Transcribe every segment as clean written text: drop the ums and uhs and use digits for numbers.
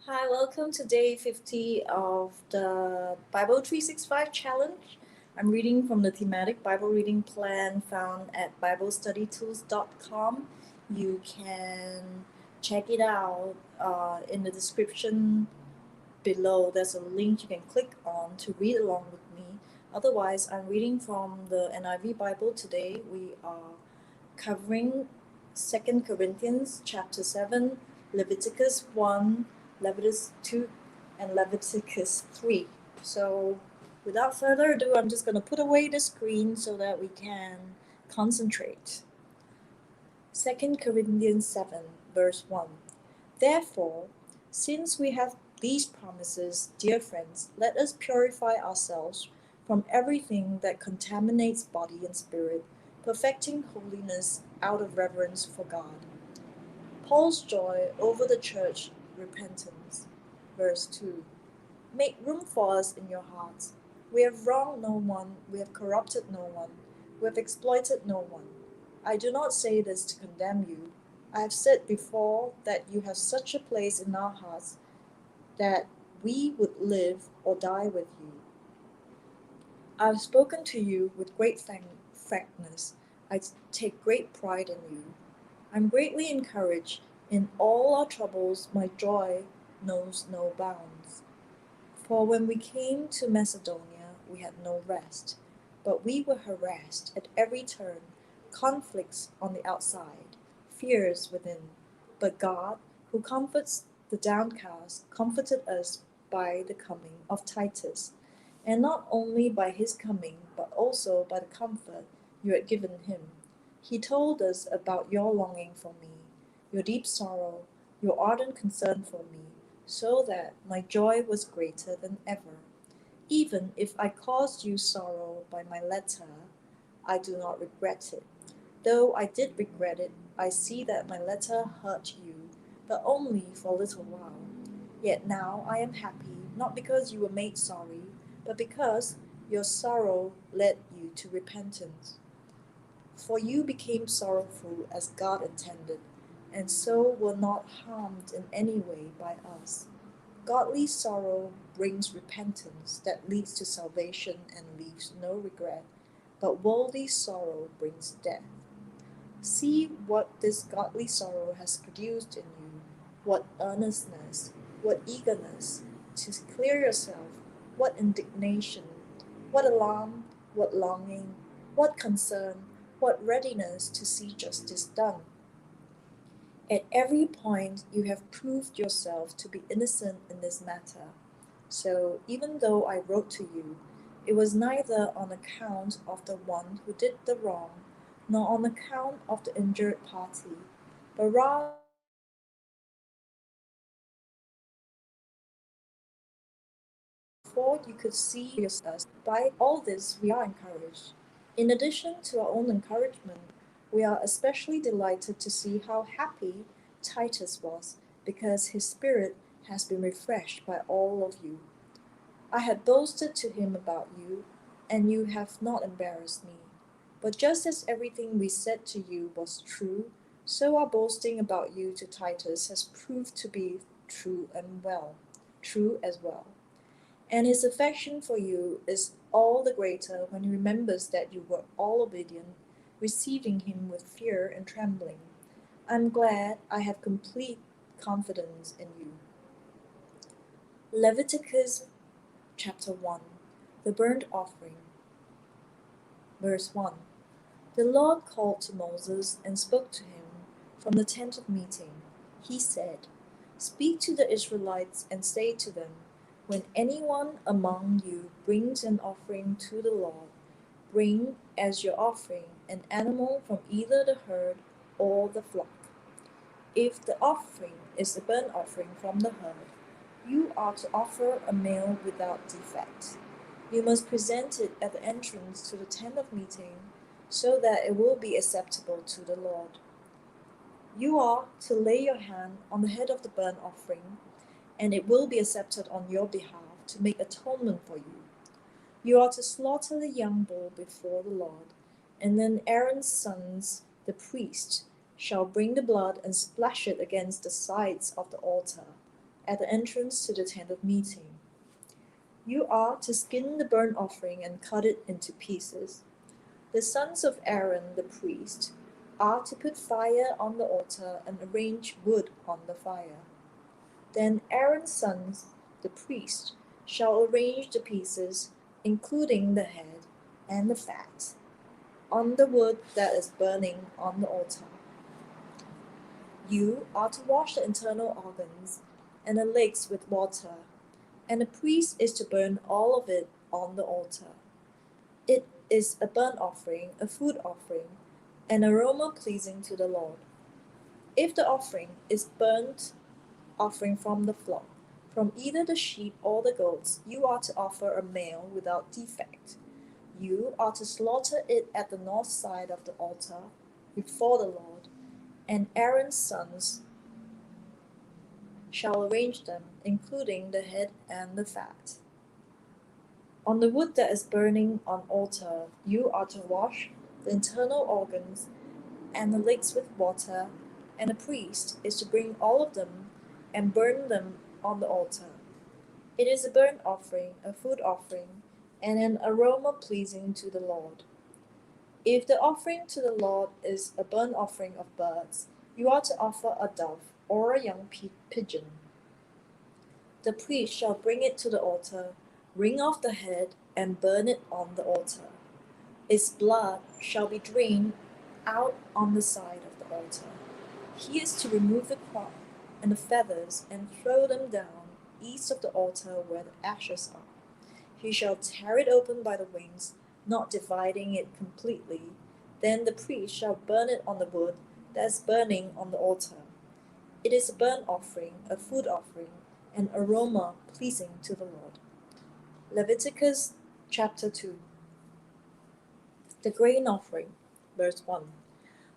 Hi, welcome to day 50 of the Bible 365 challenge. I'm reading from the Thematic Bible reading plan found at BibleStudyTools.com. You can check it out in the description below. There's a link you can click on to read along with me. Otherwise, I'm reading from the NIV Bible today. We are covering 2 Corinthians chapter 7, Leviticus 1, Leviticus 2, and Leviticus 3. So without further ado, I'm just going to put away the screen so that we can concentrate. 2 Corinthians 7, verse 1. Therefore, since we have these promises, dear friends, let us purify ourselves from everything that contaminates body and spirit, perfecting holiness out of reverence for God. Paul's joy over the church repentance. Verse 2. Make room for us in your hearts. We have wronged no one, we have corrupted no one, we have exploited no one. I do not say this to condemn you. I have said before that you have such a place in our hearts that we would live or die with you. I have spoken to you with great frankness. I take great pride in you. I'm greatly encouraged. In all our troubles, my joy knows no bounds. For when we came to Macedonia, we had no rest, but we were harassed at every turn, conflicts on the outside, fears within. But God, who comforts the downcast, comforted us by the coming of Titus, and not only by his coming, but also by the comfort you had given him. He told us about your longing for me, your deep sorrow, your ardent concern for me, so that my joy was greater than ever. Even if I caused you sorrow by my letter, I do not regret it. Though I did regret it, I see that my letter hurt you, but only for a little while. Yet now I am happy, not because you were made sorry, but because your sorrow led you to repentance. For you became sorrowful as God intended, and so were not harmed in any way by us. Godly sorrow brings repentance that leads to salvation and leaves no regret, but worldly sorrow brings death. See what this godly sorrow has produced in you, what earnestness, what eagerness to clear yourself, what indignation, what alarm, what longing, what concern, what readiness to see justice done. At every point you have proved yourself to be innocent in this matter. So even though I wrote to you, it was neither on account of the one who did the wrong, nor on account of the injured party, but rather before you could see yourself. By all this we are encouraged. In addition to our own encouragement, we are especially delighted to see how happy Titus was, because his spirit has been refreshed by all of you. I had boasted to him about you, and you have not embarrassed me. But just as everything we said to you was true, so our boasting about you to Titus has proved to be true as well. And his affection for you is all the greater when he remembers that you were all obedient, receiving him with fear and trembling. I'm glad I have complete confidence in you. Leviticus chapter 1, the burnt offering. Verse 1. The Lord called to Moses and spoke to him from the tent of meeting. He said, Speak to the Israelites and say to them, When anyone among you brings an offering to the Lord, bring as your offering an animal from either the herd or the flock. If the offering is a burnt offering from the herd, you are to offer a male without defect. You must present it at the entrance to the tent of meeting, so that it will be acceptable to the Lord. You are to lay your hand on the head of the burnt offering, and it will be accepted on your behalf to make atonement for you. You are to slaughter the young bull before the Lord, and then Aaron's sons, the priests, shall bring the blood and splash it against the sides of the altar. at the entrance to the tent of meeting. You are to skin the burnt offering and cut it into pieces. The sons of Aaron the priest are to put fire on the altar and arrange wood on the fire. Then Aaron's sons, the priest, shall arrange the pieces, including the head and the fat, on the wood that is burning on the altar. You are to wash the internal organs and the legs with water, and the priest is to burn all of it on the altar. It is a burnt offering, a food offering, an aroma pleasing to the Lord. If the offering is burnt offering from the flock, from either the sheep or the goats, you are to offer a male without defect. You are to slaughter it at the north side of the altar before the Lord, and Aaron's sons shall arrange them, including the head and the fat. On the wood that is burning on altar, you are to wash the internal organs and the legs with water, and the priest is to bring all of them and burn them on the altar. It is a burnt offering, a food offering, and an aroma pleasing to the Lord. If the offering to the Lord is a burnt offering of birds, you are to offer a dove or a young pigeon. The priest shall bring it to the altar, wring off the head, and burn it on the altar. Its blood shall be drained out on the side of the altar. He is to remove the crop and the feathers and throw them down east of the altar where the ashes are. He shall tear it open by the wings, not dividing it completely. Then the priest shall burn it on the wood that is burning on the altar. It is a burnt offering, a food offering, an aroma pleasing to the Lord. Leviticus chapter 2. The grain offering, verse 1.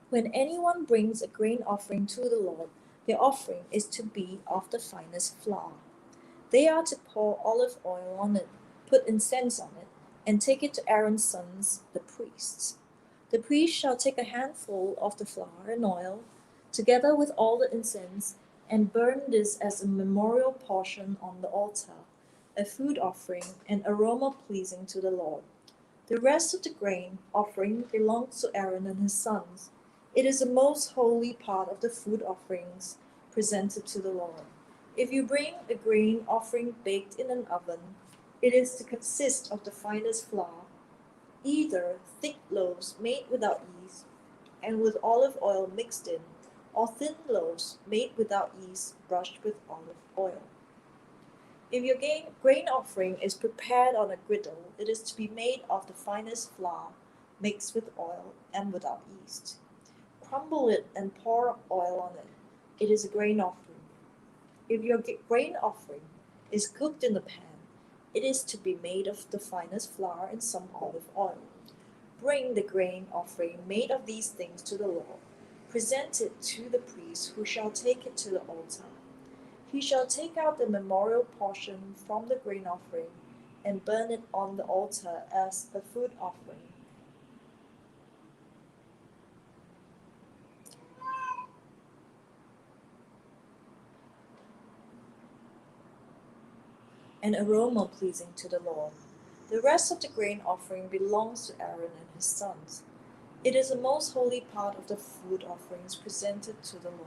When anyone brings a grain offering to the Lord, the offering is to be of the finest flour. They are to pour olive oil on it, put incense on it, and take it to Aaron's sons, the priests. The priest shall take a handful of the flour and oil, together with all the incense, and burn this as a memorial portion on the altar, a food offering, an aroma pleasing to the Lord. The rest of the grain offering belongs to Aaron and his sons. It is the most holy part of the food offerings presented to the Lord. If you bring a grain offering baked in an oven, it is to consist of the finest flour, either thick loaves made without yeast and with olive oil mixed in, or thin loaves made without yeast brushed with olive oil. If your grain offering is prepared on a griddle, it is to be made of the finest flour, mixed with oil and without yeast. Crumble it and pour oil on it. It is a grain offering. If your grain offering is cooked in the pan, it is to be made of the finest flour and some olive oil. Bring the grain offering made of these things to the Lord. Present it to the priest, who shall take it to the altar. He shall take out the memorial portion from the grain offering and burn it on the altar as a food offering. An aroma pleasing to the Lord. The rest of the grain offering belongs to Aaron and his sons. It is a most holy part of the food offerings presented to the Lord.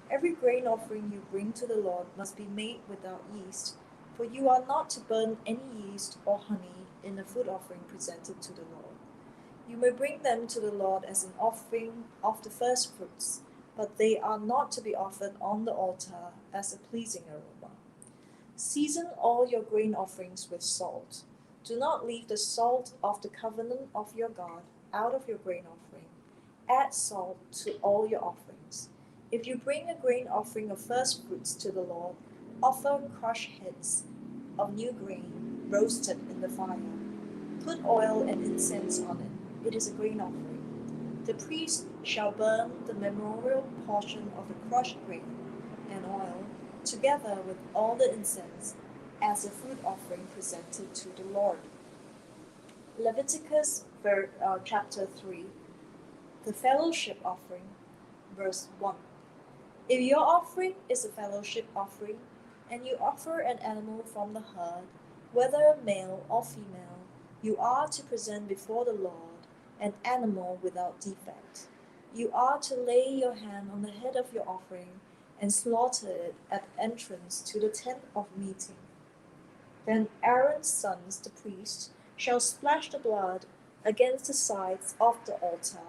Every grain offering you bring to the Lord must be made without yeast, for you are not to burn any yeast or honey in the food offering presented to the Lord. You may bring them to the Lord as an offering of the first fruits, but they are not to be offered on the altar as a pleasing aroma. Season all your grain offerings with salt. Do not leave the salt of the covenant of your God out of your grain offering. Add salt to all your offerings. If you bring a grain offering of first fruits to the Lord, offer crushed heads of new grain, roasted in the fire. Put oil and incense on it. It is a grain offering. The priest shall burn the memorial portion of the crushed grain and oil, together with all the incense, as a food offering presented to the Lord. Leviticus chapter 3, the fellowship offering, verse 1. If your offering is a fellowship offering, and you offer an animal from the herd, whether male or female, you are to present before the Lord an animal without defect. You are to lay your hand on the head of your offering and slaughter it at the entrance to the tent of meeting. Then Aaron's sons, the priests, shall splash the blood against the sides of the altar.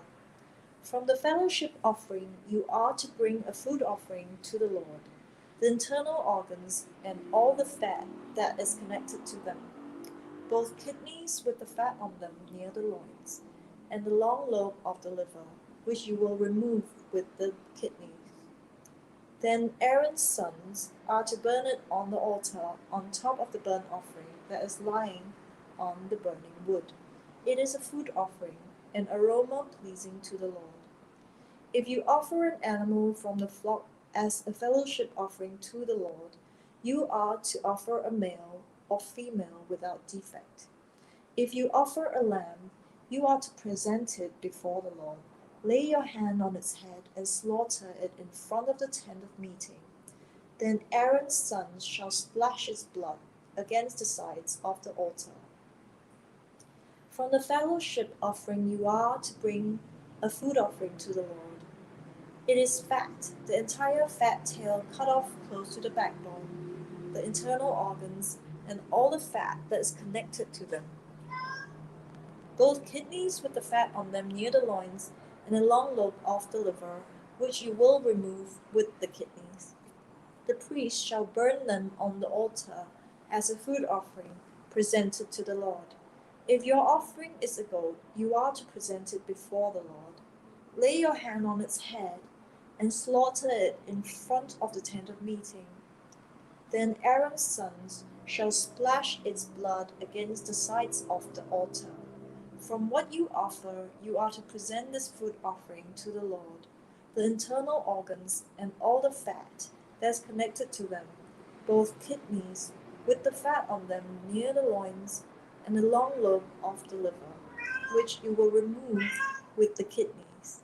From the fellowship offering you are to bring a food offering to the Lord, the internal organs and all the fat that is connected to them, both kidneys with the fat on them near the loins, and the long lobe of the liver, which you will remove with the kidneys. Then Aaron's sons are to burn it on the altar on top of the burnt offering that is lying on the burning wood. It is a food offering, an aroma pleasing to the Lord. If you offer an animal from the flock as a fellowship offering to the Lord, you are to offer a male or female without defect. If you offer a lamb, you are to present it before the Lord. Lay your hand on its head and slaughter it in front of the tent of meeting. Then Aaron's sons shall splash its blood against the sides of the altar. From the fellowship offering you are to bring a food offering to the Lord. It is fat, the entire fat tail cut off close to the backbone, the internal organs, and all the fat that is connected to them, both kidneys with the fat on them near the loins, and a long lobe of the liver, which you will remove with the kidneys. The priest shall burn them on the altar as a food offering presented to the Lord. If your offering is a goat, you are to present it before the Lord. Lay your hand on its head and slaughter it in front of the tent of meeting. Then Aaron's sons shall splash its blood against the sides of the altar. From what you offer, you are to present this food offering to the Lord, the internal organs and all the fat that is connected to them, both kidneys with the fat on them near the loins, and the long lobe of the liver, which you will remove with the kidneys.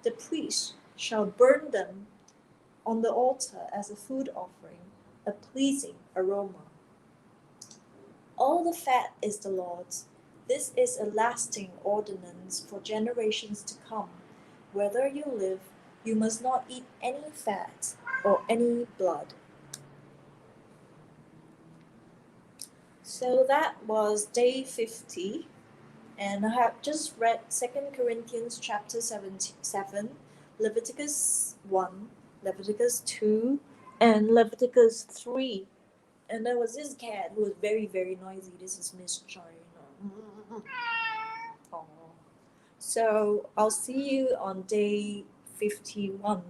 The priest shall burn them on the altar as a food offering, a pleasing aroma. All the fat is the Lord's. This is a lasting ordinance for generations to come. Whether you live, you must not eat any fat or any blood. So that was day 50, and I have just read 2 Corinthians chapter 7, Leviticus 1, Leviticus 2, and Leviticus 3. And there was this cat who was very, very noisy. This is Miss China. So I'll see you on day 51.